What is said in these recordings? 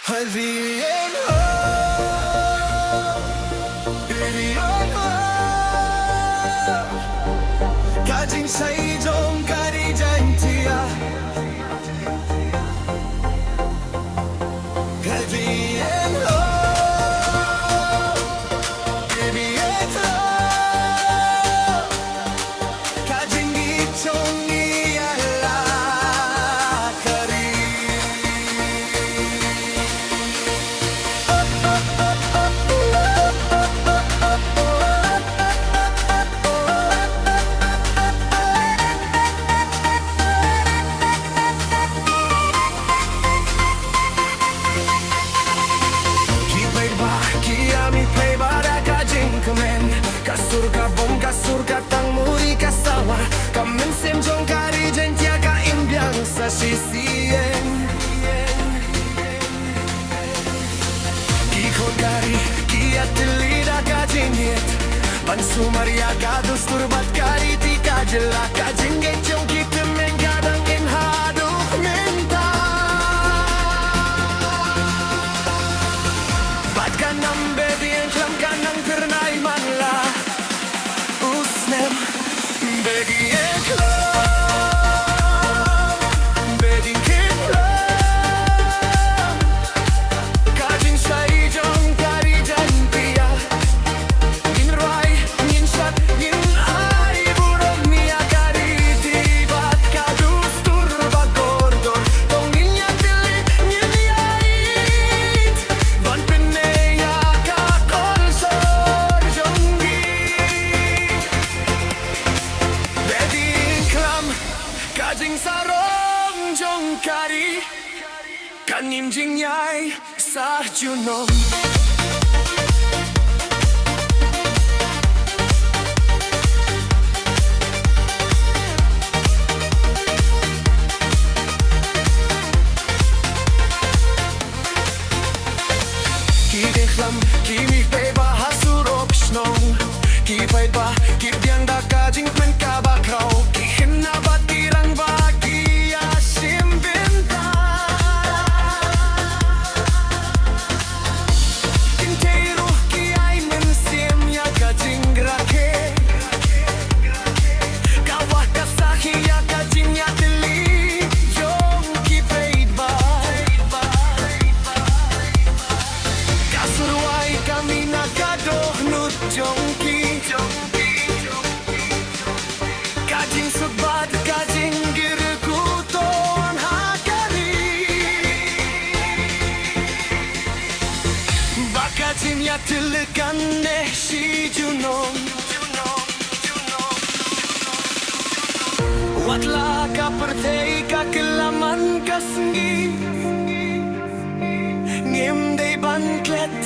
Hadirin oh, hadirin oh, 가진 사이 좀 가리자 인티야. hadirin oh, hadirin oh, 가진 기총이 알라카리. Kasurga bom, kasurga tang muri kasawa. Kamen sem jong kari jentia ka imbyang sa sisien. Ki kari, ki atlida ka jinyet. Pansumaria ka dustur bat kari ti ka jela ka jingge chong ki temen gadang in haduk menta. Bat ka nambe di enklam ka nang pernay manla. Begging and club, begging kid love. Kajin say jong kari jantia. Nin rai, nin shat, nin ay burog niya kari tibat kadustur bagordor. Tong niya tili, niya it. Ban pineya kakonsor jongi. Kajing sarong jong kari kanim jing yai sa junom. Ki dechlam ki mi beba hasurok snong. Ki pait ba ki biang da kajing men ka ba krau. Ki hinna ba tirang ba ki asim binta. Inteiro ki ay men sim ya kajing rake. Kawa kasahi ya kajing ya dili. Yong ki pait ba. Kasurwai kami nakadoh nut jongki. Kajing subat, kajing girkuton hakari. Bakajin ya telekan ne si junom. Watla ka pertei ka kelaman kasngi. Ngim day banklet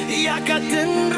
ya katen